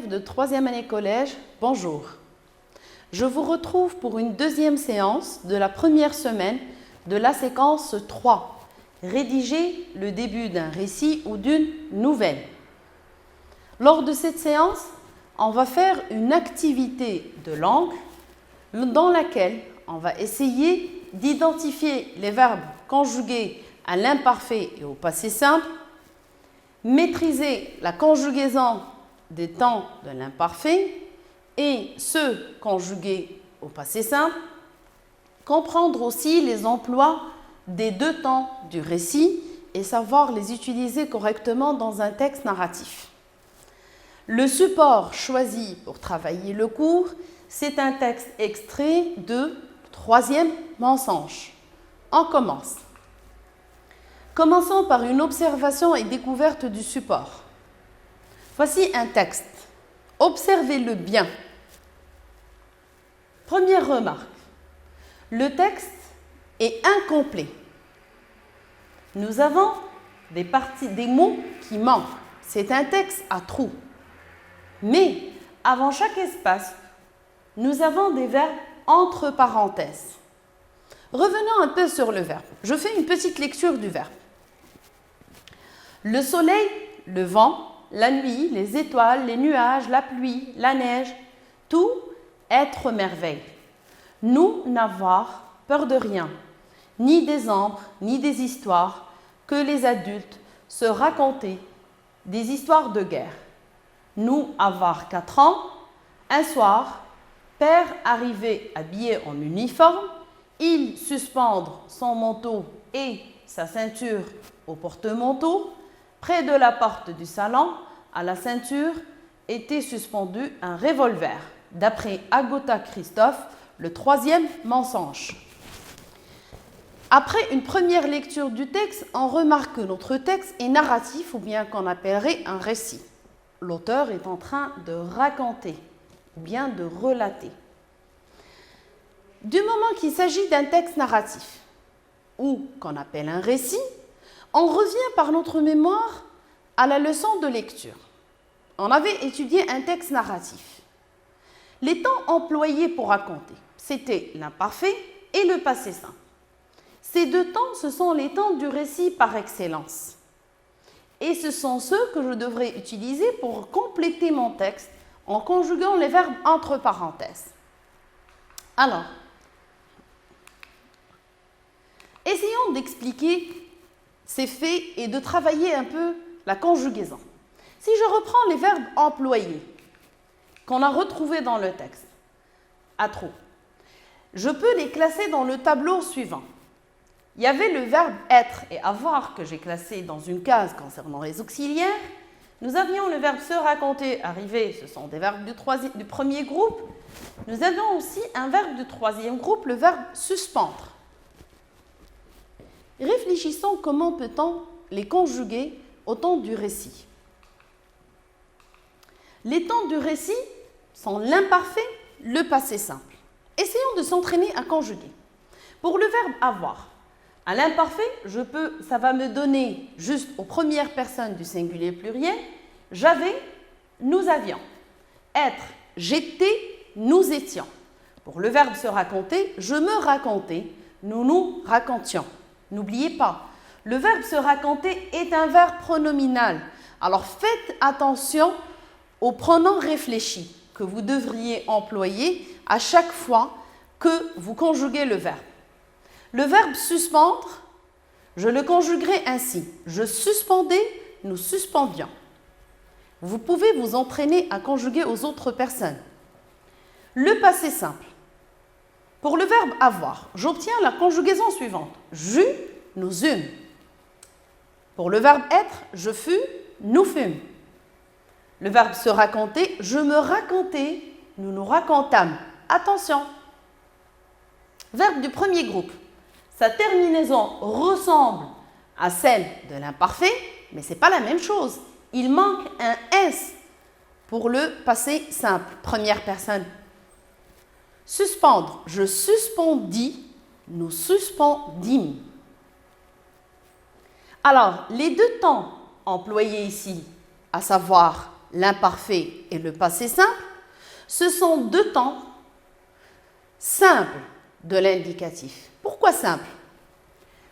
élèves de 3e année collège, bonjour. Je vous retrouve pour une deuxième séance de la première semaine de la séquence 3. Rédiger le début d'un récit ou d'une nouvelle. Lors de cette séance, on va faire une activité de langue dans laquelle on va essayer d'identifier les verbes conjugués à l'imparfait et au passé simple, maîtriser la conjugaison des temps de l'imparfait et ceux conjugués au passé simple, comprendre aussi les emplois des deux temps du récit et savoir les utiliser correctement dans un texte narratif. Le support choisi pour travailler le cours, c'est un texte extrait de 3e mensonge. On commence. Commençons par une observation et découverte du support. Voici un texte. Observez-le bien. Première remarque. Le texte est incomplet. Nous avons des mots qui manquent. C'est un texte à trous. Mais avant chaque espace, nous avons des verbes entre parenthèses. Revenons un peu sur le verbe. Je fais une petite lecture du verbe. Le soleil, le vent, la nuit, les étoiles, les nuages, la pluie, la neige, tout être merveille. Nous n'avoir peur de rien, ni des ombres, ni des histoires, que les adultes se racontaient, des histoires de guerre. Nous avoir 4 ans, un soir, père arrivé habillé en uniforme, il suspendre son manteau et sa ceinture au porte-manteau. Près de la porte du salon, à la ceinture, était suspendu un revolver, d'après Agatha Christophe, le 3e mensonge. Après une première lecture du texte, on remarque que notre texte est narratif ou bien qu'on appellerait un récit. L'auteur est en train de raconter ou bien de relater. Du moment qu'il s'agit d'un texte narratif ou qu'on appelle un récit, on revient par notre mémoire à la leçon de lecture. On avait étudié un texte narratif. Les temps employés pour raconter, c'était l'imparfait et le passé simple. Ces deux temps, ce sont les temps du récit par excellence. Et ce sont ceux que je devrais utiliser pour compléter mon texte en conjuguant les verbes entre parenthèses. Alors, essayons d'expliquer ces faits et de travailler un peu la conjugaison. Si je reprends les verbes employés qu'on a retrouvés dans le texte, à trop, je peux les classer dans le tableau suivant. Il y avait le verbe être et avoir que j'ai classé dans une case concernant les auxiliaires. Nous avions le verbe se raconter, arriver, ce sont des verbes du premier groupe. Nous avons aussi un verbe du 3e groupe, le verbe suspendre. Réfléchissons comment peut-on les conjuguer au temps du récit. Les temps du récit sont l'imparfait, le passé simple. Essayons de s'entraîner à conjuguer. Pour le verbe avoir, à l'imparfait, ça va me donner juste aux premières personnes du singulier pluriel, j'avais, nous avions. Être, j'étais, nous étions. Pour le verbe se raconter, je me racontais, nous nous racontions. N'oubliez pas, le verbe se raconter est un verbe pronominal. Alors faites attention au pronom réfléchi que vous devriez employer à chaque fois que vous conjuguez le verbe. Le verbe suspendre, je le conjuguerai ainsi. Je suspendais, nous suspendions. Vous pouvez vous entraîner à conjuguer aux autres personnes. Le passé simple. Pour le verbe avoir, j'obtiens la conjugaison suivante. J'eus, nous eûmes. Pour le verbe être, je fus, nous fûmes. Le verbe se raconter, je me racontais, nous nous racontâmes. Attention. Verbe du premier groupe. Sa terminaison ressemble à celle de l'imparfait, mais ce n'est pas la même chose. Il manque un S pour le passé simple, première personne. Suspendre, je suspendis, nous suspendîmes. Alors, les deux temps employés ici, à savoir l'imparfait et le passé simple, ce sont deux temps simples de l'indicatif. Pourquoi simple?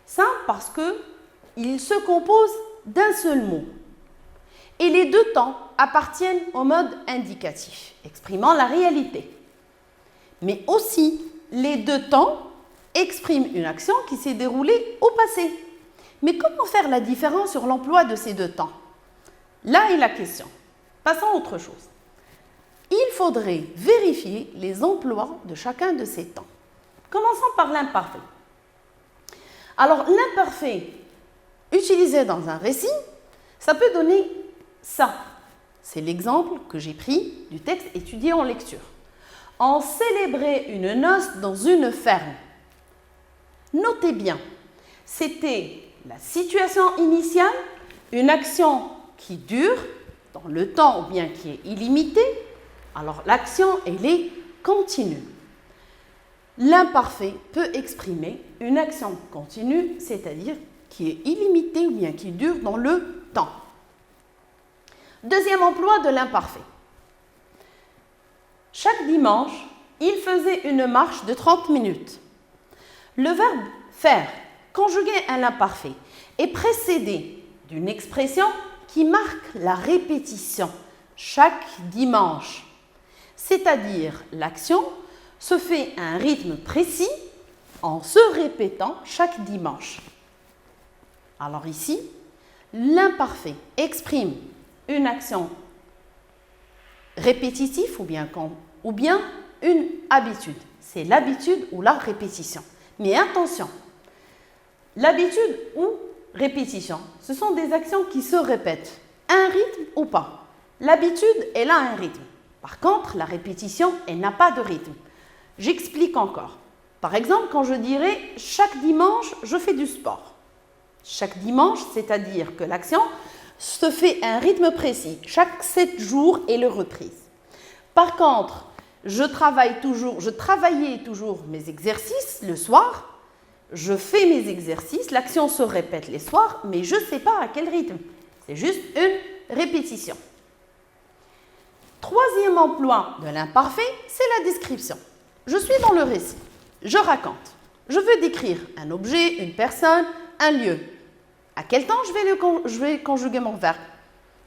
Simple parce qu'il se compose d'un seul mot. Et les deux temps appartiennent au mode indicatif, exprimant la réalité. Mais aussi, les deux temps expriment une action qui s'est déroulée au passé. Mais comment faire la différence sur l'emploi de ces deux temps? Là est la question. Passons à autre chose. Il faudrait vérifier les emplois de chacun de ces temps. Commençons par l'imparfait. Alors, l'imparfait utilisé dans un récit, ça peut donner ça. C'est l'exemple que j'ai pris du texte étudié en lecture. On célébrait une noce dans une ferme. Notez bien, c'était la situation initiale, une action qui dure dans le temps ou bien qui est illimitée. Alors l'action, elle est continue. L'imparfait peut exprimer une action continue, c'est-à-dire qui est illimitée ou bien qui dure dans le temps. Deuxième emploi de l'imparfait. Chaque dimanche, il faisait une marche de 30 minutes. Le verbe faire, conjugué à l'imparfait, est précédé d'une expression qui marque la répétition chaque dimanche. C'est-à-dire l'action se fait à un rythme précis en se répétant chaque dimanche. Alors ici, l'imparfait exprime une action répétitive ou bien une habitude. C'est l'habitude ou la répétition. Mais attention, l'habitude ou répétition, ce sont des actions qui se répètent. Un rythme ou pas. L'habitude, elle a un rythme. Par contre, la répétition, elle n'a pas de rythme. J'explique encore. Par exemple, quand je dirais « chaque dimanche, je fais du sport ». Chaque dimanche, c'est-à-dire que l'action se fait à un rythme précis. Chaque 7 jours est le reprise. Par contre, je travaillais toujours mes exercices le soir. Je fais mes exercices, l'action se répète les soirs, mais je ne sais pas à quel rythme. C'est juste une répétition. Troisième emploi de l'imparfait, c'est la description. Je suis dans le récit. Je raconte. Je veux décrire un objet, une personne, un lieu. À quel temps je vais conjuguer mon verbe?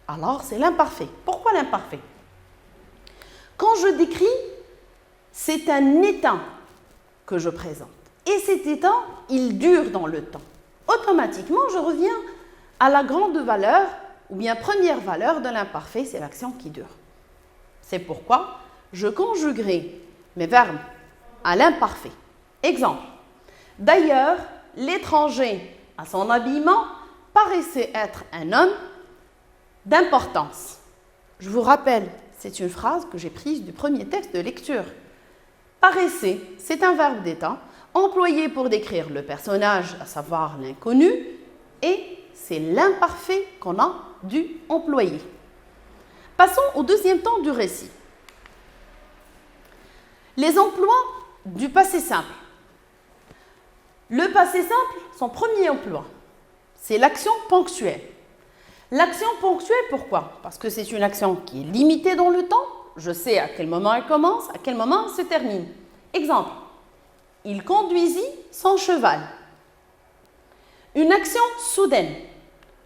Alors, c'est l'imparfait. Pourquoi l'imparfait? Quand je décris, c'est un état que je présente. Et cet état, il dure dans le temps. Automatiquement, je reviens à la grande valeur, ou bien première valeur de l'imparfait, c'est l'action qui dure. C'est pourquoi je conjuguerai mes verbes à l'imparfait. Exemple. D'ailleurs, l'étranger, à son habillement, paraissait être un homme d'importance. Je vous rappelle, c'est une phrase que j'ai prise du premier texte de lecture. Paraissait, c'est un verbe d'état employé pour décrire le personnage, à savoir l'inconnu, et c'est l'imparfait qu'on a dû employer. Passons au deuxième temps du récit. Les emplois du passé simple. Le passé simple, son premier emploi, c'est l'action ponctuelle. L'action ponctuelle, pourquoi? Parce que c'est une action qui est limitée dans le temps. Je sais à quel moment elle commence, à quel moment elle se termine. Exemple, il conduisit son cheval. Une action soudaine.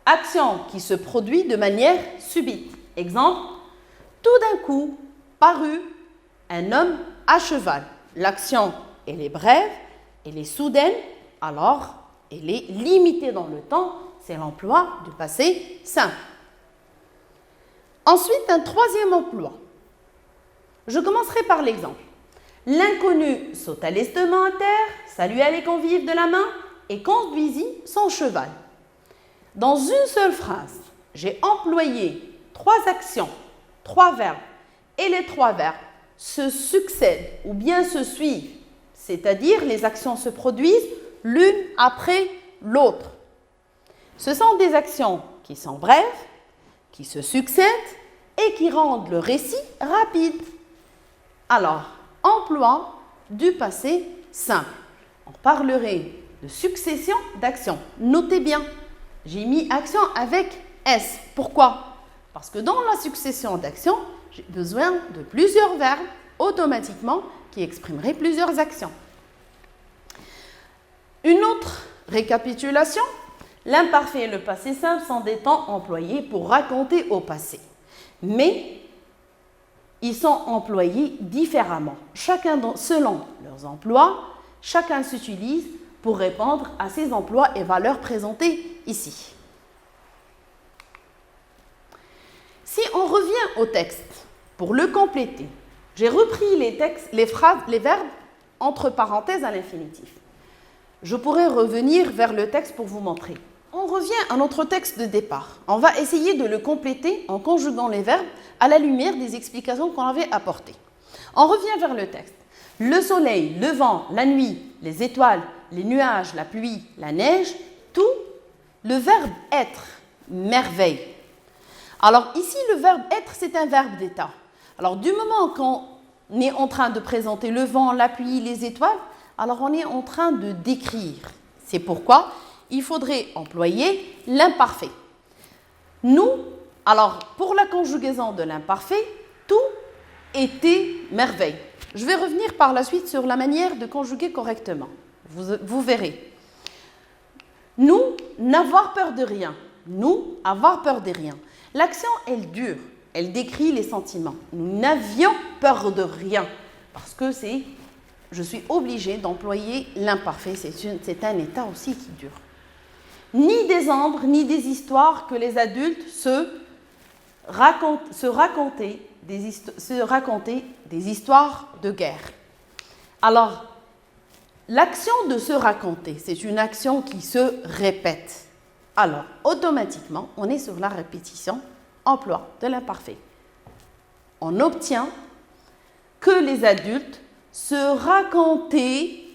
Action qui se produit de manière subite. Exemple, tout d'un coup, parut un homme à cheval. L'action, elle est brève, elle est soudaine, alors elle est limitée dans le temps, c'est l'emploi du passé simple. Ensuite, un troisième emploi. Je commencerai par l'exemple. L'inconnu sauta lestement à terre, salua les convives de la main et conduisit son cheval. Dans une seule phrase, j'ai employé 3 actions, 3 verbes, et les 3 verbes se succèdent ou bien se suivent, c'est-à-dire les actions se produisent l'une après l'autre. Ce sont des actions qui sont brèves, qui se succèdent et qui rendent le récit rapide. Alors, emploi du passé simple. On parlerait de succession d'actions. Notez bien, j'ai mis action avec S. Pourquoi? Parce que dans la succession d'actions, j'ai besoin de plusieurs verbes automatiquement qui exprimeraient plusieurs actions. Une autre récapitulation, l'imparfait et le passé simple sont des temps employés pour raconter au passé. Mais ils sont employés différemment. Chacun, selon leurs emplois, chacun s'utilise pour répondre à ces emplois et valeurs présentés ici. Si on revient au texte, pour le compléter, j'ai repris les phrases, les verbes entre parenthèses à l'infinitif. Je pourrais revenir vers le texte pour vous montrer. On revient à notre texte de départ. On va essayer de le compléter en conjuguant les verbes à la lumière des explications qu'on avait apportées. On revient vers le texte. Le soleil, le vent, la nuit, les étoiles, les nuages, la pluie, la neige, tout, le verbe être, merveille. Alors ici, le verbe être, c'est un verbe d'état. Alors du moment qu'on est en train de présenter le vent, la pluie, les étoiles, alors on est en train de décrire. C'est pourquoi il faudrait employer l'imparfait. Nous, alors pour la conjugaison de l'imparfait, tout était merveille. Je vais revenir par la suite sur la manière de conjuguer correctement. Vous verrez. Nous, n'avoir peur de rien. Nous, avoir peur de rien. L'action, elle dure. Elle décrit les sentiments. Nous n'avions peur de rien. Parce que je suis obligée d'employer l'imparfait. C'est un état aussi qui dure. Ni des ombres, ni des histoires que les adultes se racontaient des histoires de guerre. Alors, l'action de se raconter, c'est une action qui se répète. Alors, automatiquement, on est sur la répétition, emploi de l'imparfait. On obtient que les adultes se racontaient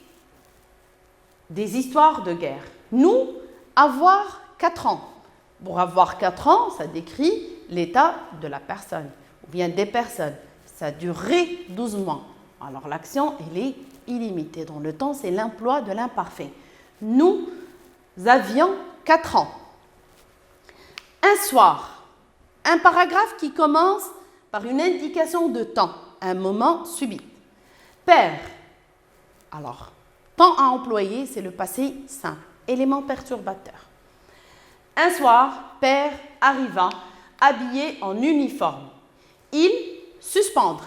des histoires de guerre. Nous, avoir 4 ans. Pour avoir 4 ans, ça décrit l'état de la personne, ou bien des personnes. Ça durerait 12 mois. Alors l'action, elle est illimitée. Dans le temps, c'est l'emploi de l'imparfait. Nous avions 4 ans. Un soir, un paragraphe qui commence par une indication de temps, un moment subit. Père. Alors, temps à employer, c'est le passé simple, élément perturbateur. Un soir, Père arriva, habillé en uniforme. Il suspendre.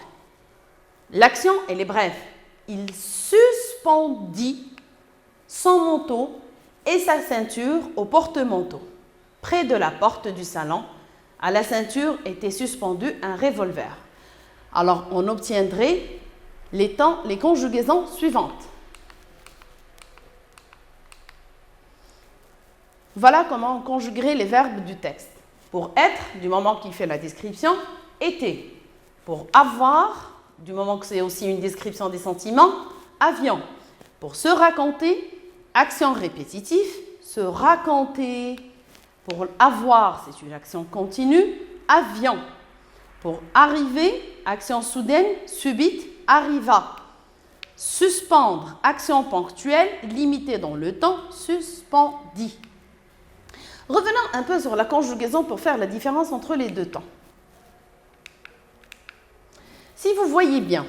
L'action, elle est brève. Il suspendit son manteau et sa ceinture au porte-manteau. Près de la porte du salon, à la ceinture était suspendu un revolver. Alors, on obtiendrait les conjugaisons suivantes. Voilà comment on conjuguerait les verbes du texte. Pour être, du moment qu'il fait la description, était. Pour avoir, du moment que c'est aussi une description des sentiments, avions. Pour se raconter, action répétitive, se raconter. Pour avoir, c'est une action continue, avions. Pour arriver, action soudaine, subite, arriva. Suspendre, action ponctuelle, limitée dans le temps, suspendit. Revenons un peu sur la conjugaison pour faire la différence entre les deux temps. Si vous voyez bien,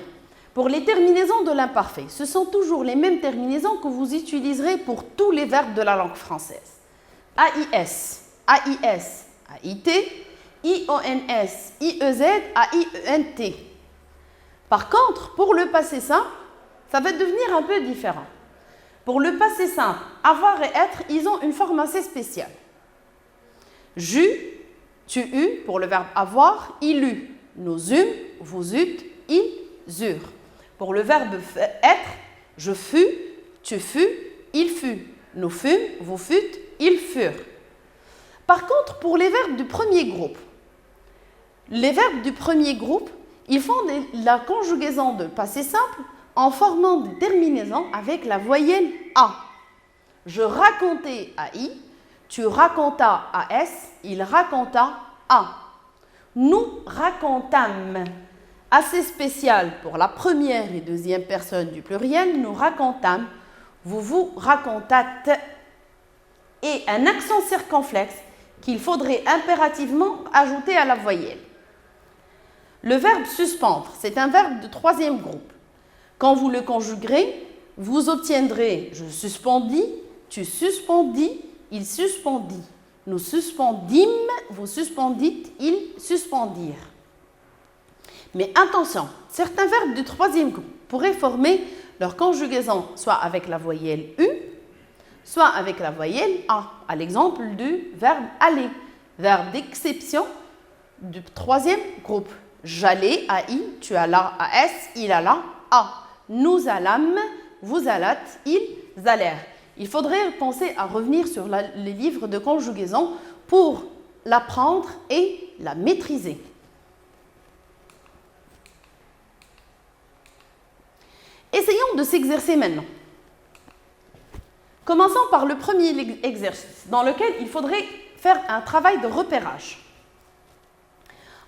pour les terminaisons de l'imparfait, ce sont toujours les mêmes terminaisons que vous utiliserez pour tous les verbes de la langue française. AIS, AIS, AIT, IONS, IEZ, AIENT. Par contre, pour le passé simple, ça va devenir un peu différent. Pour le passé simple, avoir et être, ils ont une forme assez spéciale. J'eus, tu eus, pour le verbe avoir, il eut, nous eûmes, vous eûtes, ils eurent. Pour le verbe être, je fus, tu fus, il fut, nous fûmes, vous fûtes, ils furent. Par contre, pour les verbes du premier groupe, ils font la conjugaison de passé simple en formant des terminaisons avec la voyelle A. Je racontais à I, tu racontas à S, il raconta à. Nous racontâmes. Assez spécial pour la première et deuxième personne du pluriel, nous racontâmes, vous vous racontâtes. Et un accent circonflexe qu'il faudrait impérativement ajouter à la voyelle. Le verbe suspendre, c'est un verbe de troisième groupe. Quand vous le conjuguerez, vous obtiendrez je suspendis, tu suspendis, il suspendit, nous suspendîmes, vous suspendîtes, ils suspendirent. Mais attention, certains verbes du troisième groupe pourraient former leur conjugaison soit avec la voyelle U, soit avec la voyelle A, à l'exemple du verbe aller, verbe d'exception du troisième groupe. J'allais, AI, tu allas, AS, il alla, A. Nous allâmes, vous allâtes, ils allèrent. Il faudrait penser à revenir sur les livres de conjugaison pour l'apprendre et la maîtriser. Essayons de s'exercer maintenant. Commençons par le premier exercice, dans lequel il faudrait faire un travail de repérage.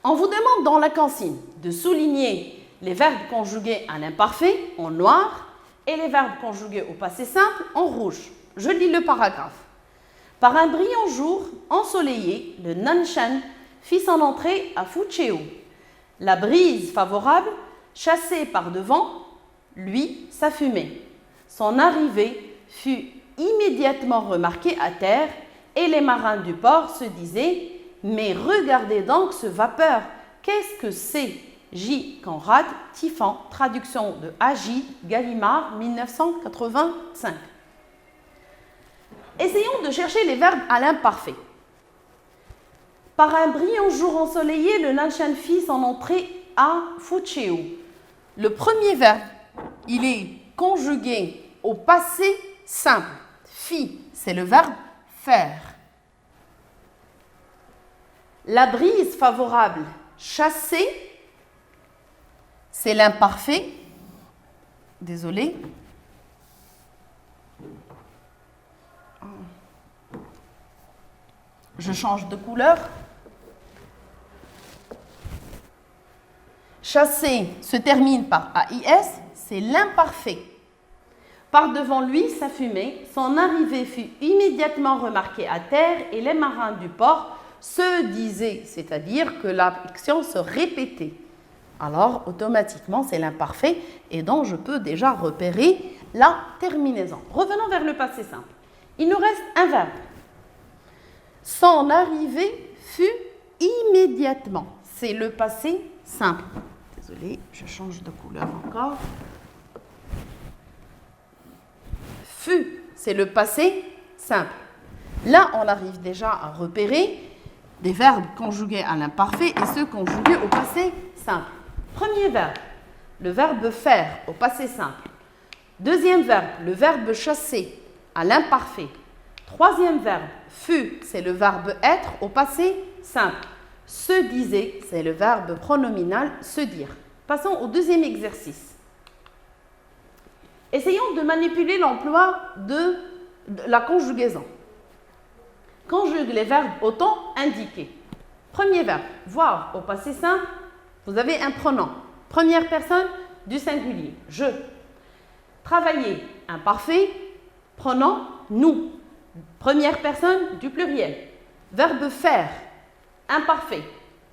On vous demande dans la consigne de souligner les verbes conjugués à l'imparfait en noir et les verbes conjugués au passé simple en rouge. Je lis le paragraphe. Par un brillant jour ensoleillé, le Nanshan fit son entrée à Fucheu. La brise favorable, chassée par devant, lui s'affumait. Son arrivée fut immédiatement remarquée à terre et les marins du port se disaient « Mais regardez donc ce vapeur, qu'est-ce que c'est ?» J. Conrad, Tiffan, traduction de A.J. Gallimard, 1985. Essayons de chercher les verbes à l'imparfait. Par un brillant jour ensoleillé, le Nanshan fit son entrée à Fucheu. Le premier verbe, il est conjugué au passé simple. Fit, c'est le verbe faire. La brise favorable, chasser, c'est l'imparfait. Désolée. Je change de couleur. Chasser se termine par AIS, c'est l'imparfait. Par devant lui s'affumait, son arrivée fut immédiatement remarquée à terre et les marins du port se disaient, c'est-à-dire que l'action se répétait. Alors, automatiquement, c'est l'imparfait et donc je peux déjà repérer la terminaison. Revenons vers le passé simple. Il nous reste un verbe. Son arrivée fut immédiatement. C'est le passé simple. Désolée, je change de couleur encore. Fut, c'est le passé simple. Là, on arrive déjà à repérer des verbes conjugués à l'imparfait et ceux conjugués au passé simple. Premier verbe, le verbe faire au passé simple. Deuxième verbe, le verbe chasser à l'imparfait. Troisième verbe, fut, c'est le verbe être au passé simple. Se disait, c'est le verbe pronominal se dire. Passons au deuxième exercice. Essayons de manipuler l'emploi de la conjugaison. Conjugue les verbes au temps indiqué. Premier verbe, voir au passé simple, vous avez un pronom. Première personne du singulier, je. Travailler, imparfait, pronom, nous. Première personne du pluriel. Verbe faire, imparfait.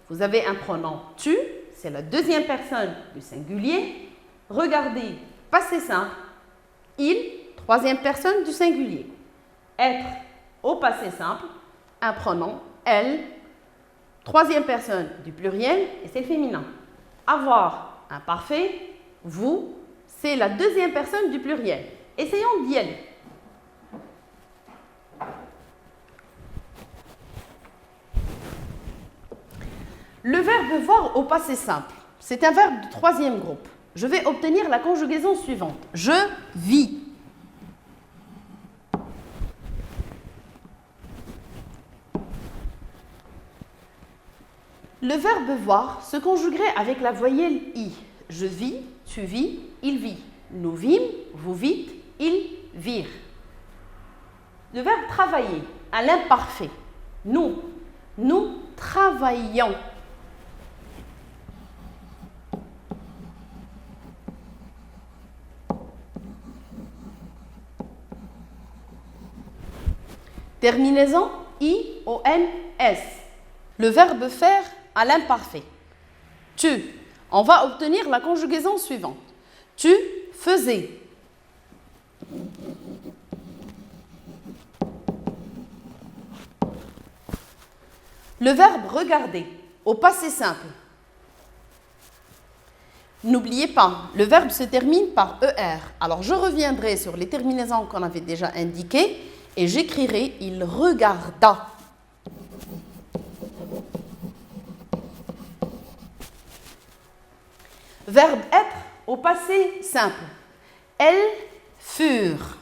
Vous avez un pronom tu, c'est la deuxième personne du singulier. Regardez, passé simple, il, troisième personne du singulier. Être au passé simple, un pronom, elle, troisième personne du pluriel et c'est le féminin. Avoir, imparfait, vous, c'est la deuxième personne du pluriel. Essayons d'y aller. Le verbe voir au passé simple, c'est un verbe du troisième groupe. Je vais obtenir la conjugaison suivante. Je vis. Le verbe voir se conjuguerait avec la voyelle I. Je vis, tu vis, il vit. Nous vîmes, vous vîtes, ils virent. Le verbe travailler à l'imparfait. Nous travaillons. Terminaison, I-O-N-S. Le verbe faire à l'imparfait. Tu. On va obtenir la conjugaison suivante. Tu faisais. Le verbe regarder au passé simple. N'oubliez pas, le verbe se termine par ER. Alors je reviendrai sur les terminaisons qu'on avait déjà indiquées et j'écrirai il regarda. Verbe être au passé simple. Elles furent.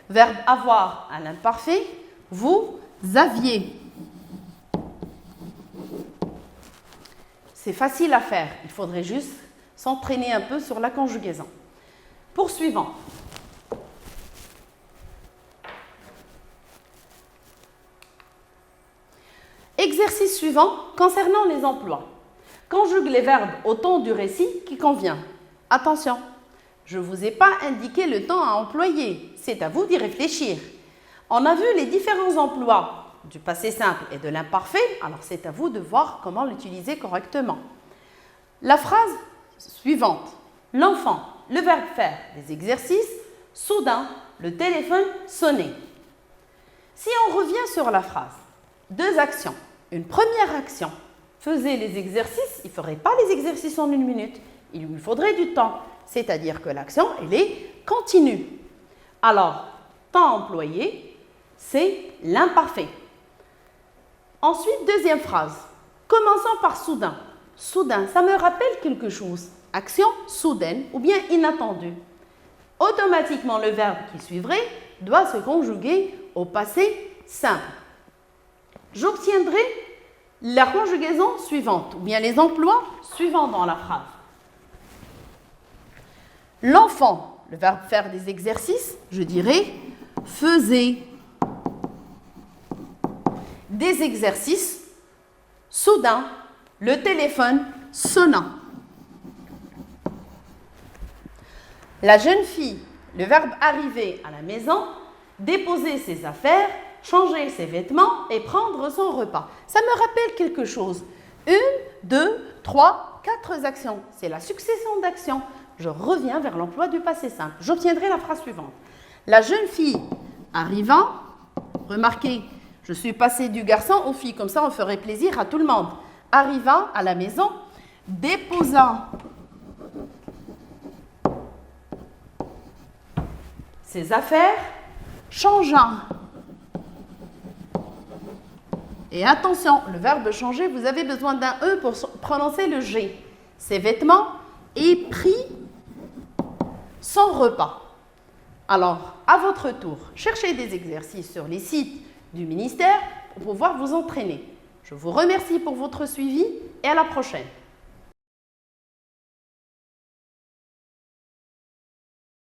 Verbe avoir à l'imparfait. Vous aviez. C'est facile à faire. Il faudrait juste s'entraîner un peu sur la conjugaison. Poursuivons. Exercice suivant concernant les emplois. Conjugue les verbes au temps du récit qui convient. Attention, je ne vous ai pas indiqué le temps à employer. C'est à vous d'y réfléchir. On a vu les différents emplois du passé simple et de l'imparfait, alors c'est à vous de voir comment l'utiliser correctement. La phrase suivante. L'enfant, le verbe faire, des exercices. Soudain, le téléphone sonnait. Si on revient sur la phrase, deux actions. Une première action, faisait les exercices, il ne ferait pas les exercices en 1 minute, il lui faudrait du temps, c'est-à-dire que l'action, elle est continue. Alors, temps employé, c'est l'imparfait. Ensuite, deuxième phrase, commençons par soudain. Soudain, ça me rappelle quelque chose. Action soudaine ou bien inattendue. Automatiquement, le verbe qui suivrait doit se conjuguer au passé simple. J'obtiendrai la conjugaison suivante, ou bien les emplois suivants dans la phrase. L'enfant, le verbe faire des exercices, je dirais faisait des exercices. Soudain, le téléphone sonna. La jeune fille, le verbe arriver à la maison, déposer ses affaires, changer ses vêtements et prendre son repas. Ça me rappelle quelque chose. 1, 2, 3, 4 actions. C'est la succession d'actions. Je reviens vers l'emploi du passé simple. J'obtiendrai la phrase suivante. La jeune fille arrivant, remarquez, je suis passée du garçon aux filles, comme ça on ferait plaisir à tout le monde. Arrivant à la maison, déposant ses affaires, changeant. Et attention, le verbe changer, vous avez besoin d'un E pour prononcer le G. Ses vêtements et pris son repas. Alors, à votre tour, cherchez des exercices sur les sites du ministère pour pouvoir vous entraîner. Je vous remercie pour votre suivi et à la prochaine.